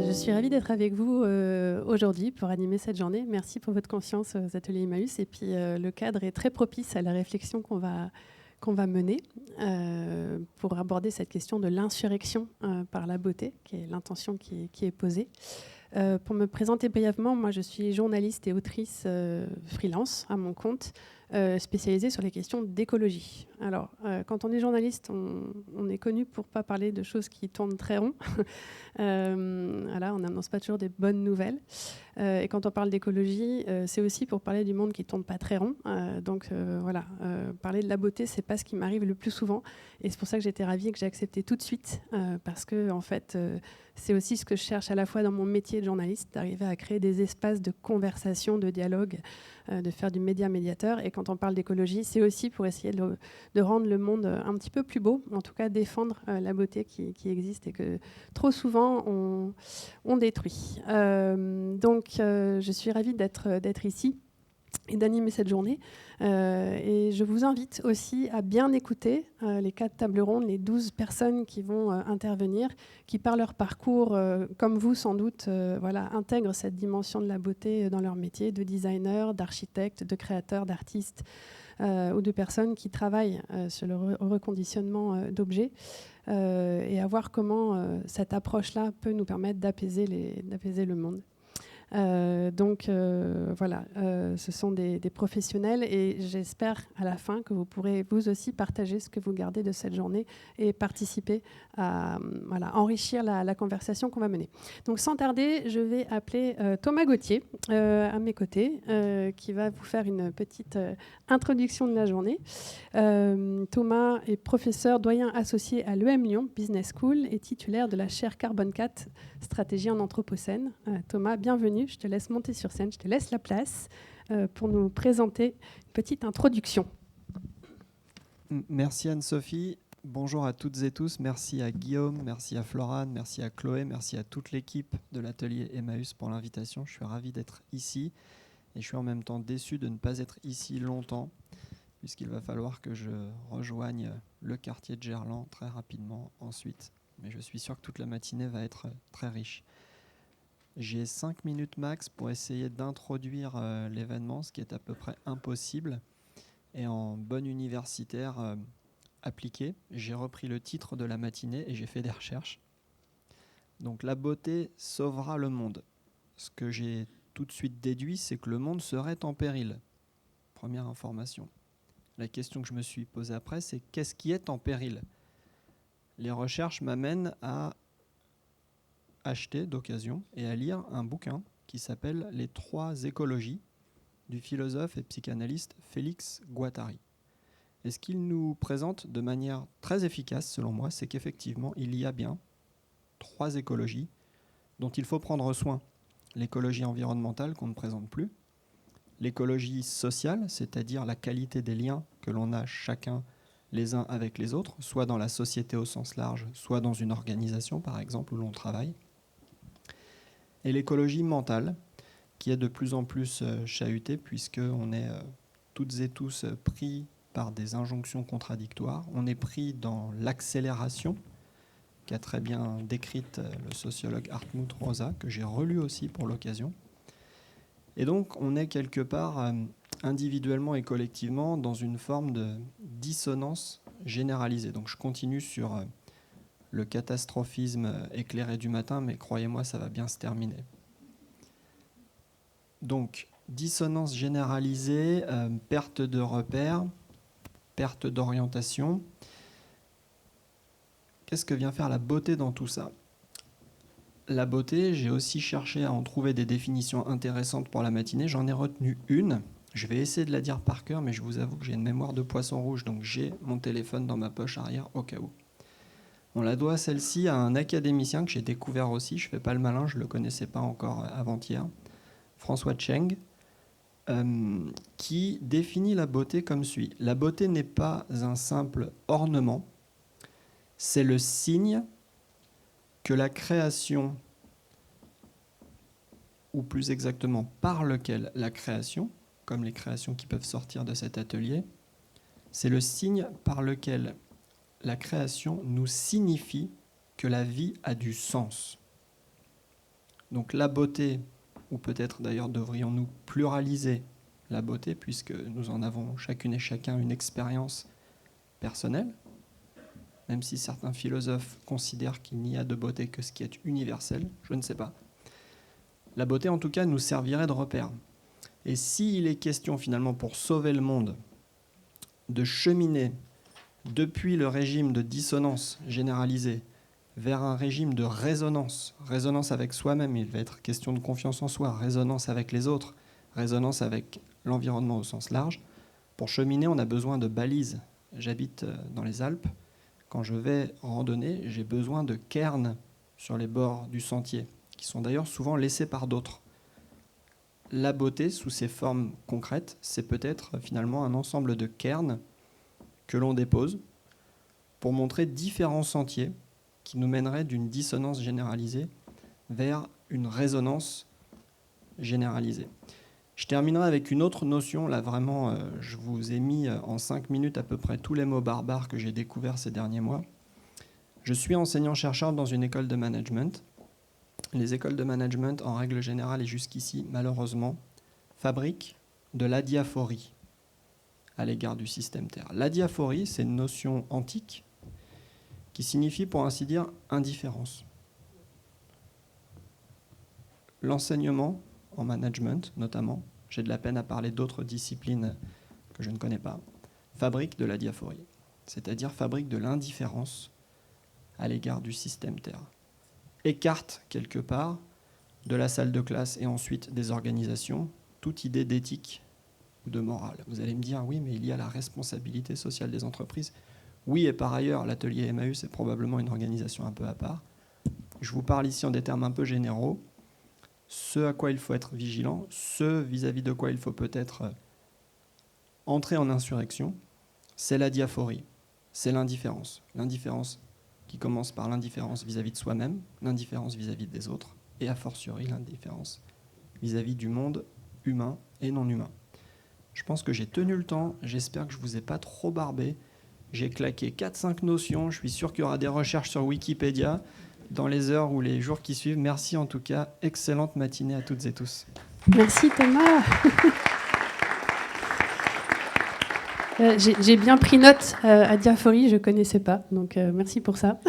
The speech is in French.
Je suis ravie d'être avec vous aujourd'hui pour animer cette journée. Merci pour votre confiance aux ateliers Emmaüs. Et puis, le cadre est très propice à la réflexion qu'on va mener pour aborder cette question de l'insurrection par la beauté, qui est l'intention qui est posée. Pour me présenter brièvement, moi je suis journaliste et autrice freelance à mon compte, spécialisée sur les questions d'écologie. Alors, quand on est journaliste, on est connu pour ne pas parler de choses qui tournent très rond. Voilà, on n'annonce pas toujours des bonnes nouvelles. Et quand on parle d'écologie, c'est aussi pour parler du monde qui ne tourne pas très rond. Donc voilà, parler de la beauté, c'est pas ce qui m'arrive le plus souvent. Et c'est pour ça que j'étais ravie et que j'ai accepté tout de suite, parce que en fait, c'est aussi ce que je cherche à la fois dans mon métier de journaliste, d'arriver à créer des espaces de conversation, de dialogue, de faire du média médiateur. Et quand on parle d'écologie, c'est aussi pour essayer de rendre le monde un petit peu plus beau, en tout cas défendre la beauté qui existe et que trop souvent on détruit. Donc je suis ravie d'être ici et d'animer cette journée. Et je vous invite aussi à bien écouter les 4 tables rondes, les 12 personnes qui vont intervenir, qui par leur parcours, comme vous sans doute, voilà, intègrent cette dimension de la beauté dans leur métier, de designer, d'architecte, de créateur, d'artiste, ou de personnes qui travaillent sur le reconditionnement d'objets, et à voir comment cette approche-là peut nous permettre d'apaiser le monde. Donc voilà, ce sont des professionnels et j'espère à la fin que vous pourrez vous aussi partager ce que vous gardez de cette journée et participer à voilà, enrichir la conversation qu'on va mener. Donc sans tarder, je vais appeler Thomas Gauthier à mes côtés, qui va vous faire une petite introduction de la journée. Thomas est professeur doyen associé à l'EM Lyon Business School et titulaire de la chaire Carbone 4, stratégie en anthropocène. Thomas, bienvenue. Je te laisse monter sur scène, je te laisse la place pour nous présenter une petite introduction. Merci Anne-Sophie. Bonjour à toutes et tous. Merci à Guillaume, merci à Florane, merci à Chloé, merci à toute l'équipe de l'atelier Emmaüs pour l'invitation. Je suis ravi d'être ici et je suis en même temps déçu de ne pas être ici longtemps puisqu'il va falloir que je rejoigne le quartier de Gerland très rapidement ensuite. Mais je suis sûr que toute la matinée va être très riche. J'ai 5 minutes max pour essayer d'introduire l'événement, ce qui est à peu près impossible. Et en bon universitaire appliqué, j'ai repris le titre de la matinée et j'ai fait des recherches. Donc la beauté sauvera le monde. Ce que j'ai tout de suite déduit, c'est que le monde serait en péril. Première information. La question que je me suis posée après, c'est qu'est-ce qui est en péril ? Les recherches m'amènent à acheter d'occasion et à lire un bouquin qui s'appelle « Les 3 écologies » du philosophe et psychanalyste Félix Guattari. Et ce qu'il nous présente de manière très efficace, selon moi, c'est qu'effectivement, il y a bien 3 écologies dont il faut prendre soin. L'écologie environnementale qu'on ne présente plus, l'écologie sociale, c'est-à-dire la qualité des liens que l'on a chacun les uns avec les autres, soit dans la société au sens large, soit dans une organisation, par exemple, où l'on travaille. Et l'écologie mentale, qui est de plus en plus chahutée, puisqu'on est toutes et tous pris par des injonctions contradictoires. On est pris dans l'accélération, qu'a très bien décrite le sociologue Hartmut Rosa, que j'ai relu aussi pour l'occasion. Et donc, on est quelque part, individuellement et collectivement, dans une forme de dissonance généralisée. Donc, je continue sur le catastrophisme éclairé du matin, mais croyez-moi, ça va bien se terminer. Donc, dissonance généralisée, perte de repères, perte d'orientation. Qu'est-ce que vient faire la beauté dans tout ça ? La beauté, j'ai aussi cherché à en trouver des définitions intéressantes pour la matinée. J'en ai retenu une. Je vais essayer de la dire par cœur, mais je vous avoue que j'ai une mémoire de poisson rouge, donc j'ai mon téléphone dans ma poche arrière au cas où. On la doit celle-ci à un académicien que j'ai découvert aussi. Je ne fais pas le malin, je ne le connaissais pas encore avant-hier. François Cheng, qui définit la beauté comme suit. La beauté n'est pas un simple ornement, c'est le signe que la création, ou plus exactement par lequel la création, comme les créations qui peuvent sortir de cet atelier, c'est le signe par lequel la création nous signifie que la vie a du sens. Donc la beauté, ou peut-être d'ailleurs devrions-nous pluraliser la beauté, puisque nous en avons chacune et chacun une expérience personnelle, même si certains philosophes considèrent qu'il n'y a de beauté que ce qui est universel, je ne sais pas. La beauté, en tout cas, nous servirait de repère. Et s'il est question, finalement, pour sauver le monde, de cheminer depuis le régime de dissonance généralisée vers un régime de résonance, résonance avec soi-même, il va être question de confiance en soi, résonance avec les autres, résonance avec l'environnement au sens large. Pour cheminer, on a besoin de balises. J'habite dans les Alpes. Quand je vais randonner, j'ai besoin de cairns sur les bords du sentier, qui sont d'ailleurs souvent laissés par d'autres. La beauté, sous ses formes concrètes, c'est peut-être finalement un ensemble de cairns que l'on dépose pour montrer différents sentiers qui nous mèneraient d'une dissonance généralisée vers une résonance généralisée. Je terminerai avec une autre notion. Là, vraiment, je vous ai mis en 5 minutes à peu près tous les mots barbares que j'ai découverts ces derniers mois. Je suis enseignant-chercheur dans une école de management. Les écoles de management, en règle générale et jusqu'ici, malheureusement, fabriquent de l'adiaphorie à l'égard du système Terre. L'adiaphorie, c'est une notion antique qui signifie, pour ainsi dire, indifférence. L'enseignement, en management notamment, j'ai de la peine à parler d'autres disciplines que je ne connais pas, fabrique de l'adiaphorie, c'est-à-dire fabrique de l'indifférence à l'égard du système Terre. Écarte quelque part de la salle de classe et ensuite des organisations toute idée d'éthique ou de morale. Vous allez me dire, oui, mais il y a la responsabilité sociale des entreprises. Oui, et par ailleurs, l'atelier Emmaüs est probablement une organisation un peu à part. Je vous parle ici en des termes un peu généraux. Ce à quoi il faut être vigilant, ce vis-à-vis de quoi il faut peut-être entrer en insurrection, c'est la diaphorie, c'est l'indifférence. L'indifférence qui commence par l'indifférence vis-à-vis de soi-même, l'indifférence vis-à-vis des autres, et a fortiori l'indifférence vis-à-vis du monde humain et non humain. Je pense que j'ai tenu le temps, j'espère que je ne vous ai pas trop barbé. J'ai claqué 4-5 notions, je suis sûr qu'il y aura des recherches sur Wikipédia dans les heures ou les jours qui suivent. Merci en tout cas, excellente matinée à toutes et tous. Merci Thomas. J'ai bien pris note à diaphorie, je ne connaissais pas, donc merci pour ça.